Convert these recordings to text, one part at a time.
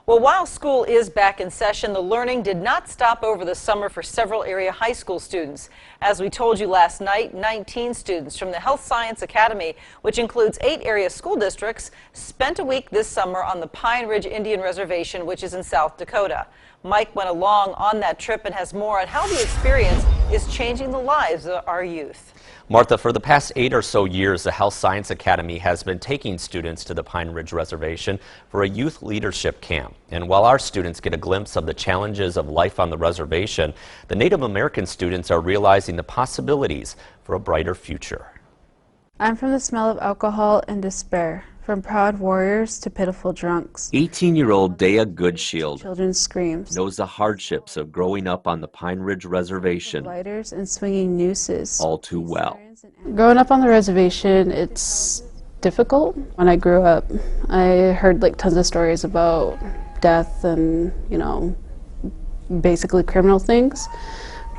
Well, while school is back in session, the learning did not stop over the summer for several area high school students. As we told you last night, 19 students from the Health Science Academy, which includes 8 area school districts, spent a week this summer on the Pine Ridge Indian Reservation, which is in South Dakota. Mike went along on that trip and has more on how the experience is changing the lives of our youth. Martha, for the past 8 or so years, the Health Science Academy has been taking students to the Pine Ridge Reservation for a youth leadership camp. And while our students get a glimpse of the challenges of life on the reservation, the Native American students are realizing the possibilities for a brighter future. I'm from the smell of alcohol and despair, from proud warriors to pitiful drunks. 18-year-old Dea Goodshield Children's screams. knows the hardships of growing up on the Pine Ridge Reservation Lighters and swinging nooses. all too well. Growing up on the reservation, it's difficult. When I grew up, I heard tons of stories about death and, basically criminal things.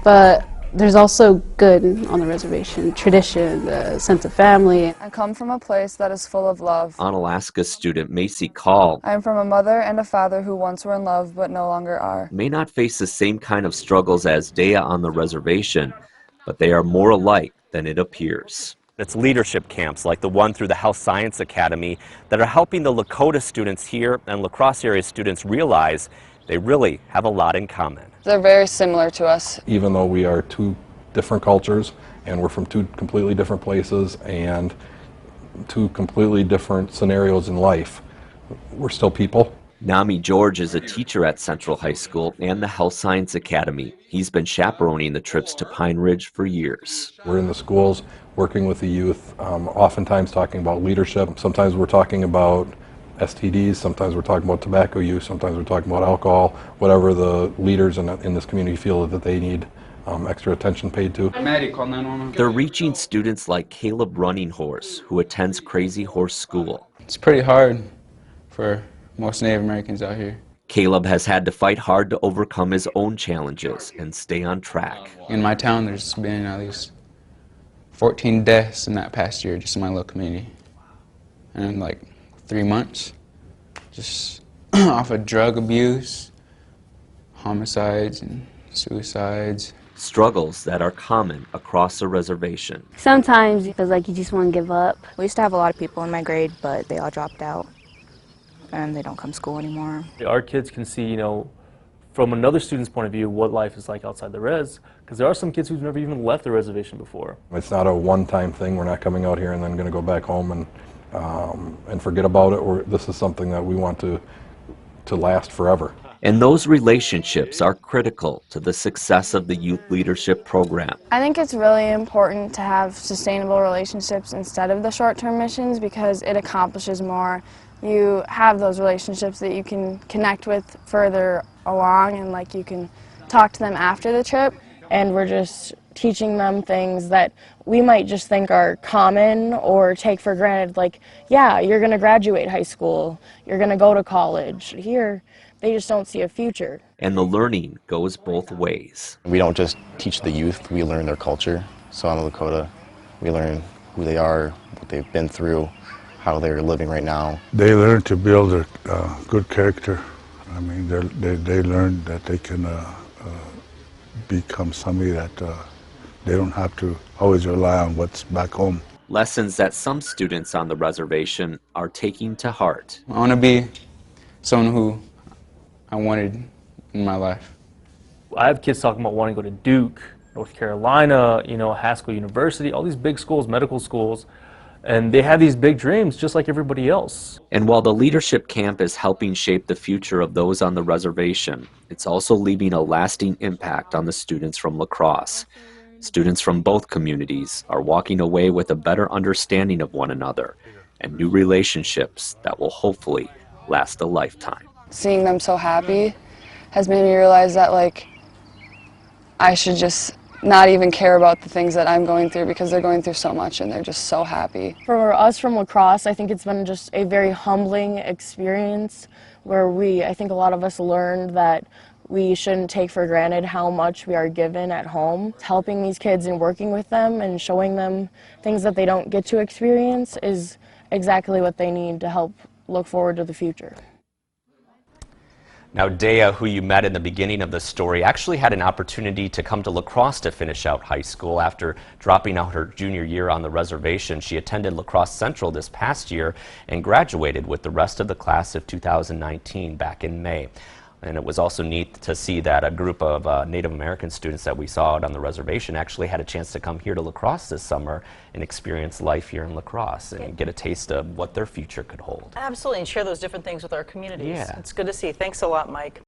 But there's also good on the reservation, tradition, the sense of family. I come from a place that is full of love. Onalaska student Macy Call I am from a mother and a father who once were in love but no longer are. may not face the same kind of struggles as Dea on the reservation, but they are more alike than it appears. It's leadership camps like the one through the Health Science Academy that are helping the Lakota students here and La Crosse area students realize they really have a lot in common. They're very similar to us. Even though we are two different cultures and we're from two completely different places and two completely different scenarios in life, we're still people. Nami George is a teacher at Central High School and the Health Science Academy. He's been chaperoning the trips to Pine Ridge for years. We're in the schools working with the youth, oftentimes talking about leadership. Sometimes we're talking about STDs, sometimes we're talking about tobacco use, sometimes we're talking about alcohol, whatever the leaders in this community feel that they need extra attention paid to. They're reaching students like Caleb Running Horse, who attends Crazy Horse School. It's pretty hard for most Native Americans out here. Caleb has had to fight hard to overcome his own challenges and stay on track. In my town, there's been at least 14 deaths in that past year, just in my little community. And in 3 months, just off of drug abuse, homicides and suicides. Struggles that are common across the reservation. Sometimes it feels like you just want to give up. We used to have a lot of people in my grade, but they all dropped out and they don't come to school anymore. Our kids can see, from another student's point of view, what life is like outside the res, because there are some kids who've never even left the reservation before. It's not a one-time thing. We're not coming out here and then going to go back home and forget about it. This is something that we want to last forever. And those relationships are critical to the success of the Youth Leadership Program. I think it's really important to have sustainable relationships instead of the short-term missions because it accomplishes more. You have those relationships that you can connect with further along and you can talk to them after the trip. And we're just teaching them things that we might just think are common or take for granted, yeah, you're going to graduate high school, you're going to go to college. Here, they just don't see a future. And the learning goes both ways. We don't just teach the youth, we learn their culture. So on the Lakota, we learn who they are, what they've been through, how they're living right now. They learn to build a good character. I mean, they learn that they can become somebody that they don't have to always rely on what's back home. Lessons that some students on the reservation are taking to heart. I want to be someone who I wanted in my life. I have kids talking about wanting to go to Duke, North Carolina, Haskell University, all these big schools, medical schools, and they have these big dreams just like everybody else. And while the leadership camp is helping shape the future of those on the reservation, it's also leaving a lasting impact on the students from La Crosse. Students from both communities are walking away with a better understanding of one another and new relationships that will hopefully last a lifetime. Seeing them so happy has made me realize that I should just not even care about the things that I'm going through because they're going through so much and they're just so happy. For us from La Crosse, I think it's been just a very humbling experience where I think a lot of us learned that we shouldn't take for granted how much we are given at home. Helping these kids and working with them and showing them things that they don't get to experience is exactly what they need to help look forward to the future. Now, Dea, who you met in the beginning of the story, actually had an opportunity to come to La Crosse to finish out high school. After dropping out her junior year on the reservation, she attended La Crosse Central this past year and graduated with the rest of the class of 2019 back in May. And it was also neat to see that a group of Native American students that we saw out on the reservation actually had a chance to come here to La Crosse this summer and experience life here in La Crosse and get a taste of what their future could hold. Absolutely, and share those different things with our communities. Yeah. It's good to see. Thanks a lot, Mike.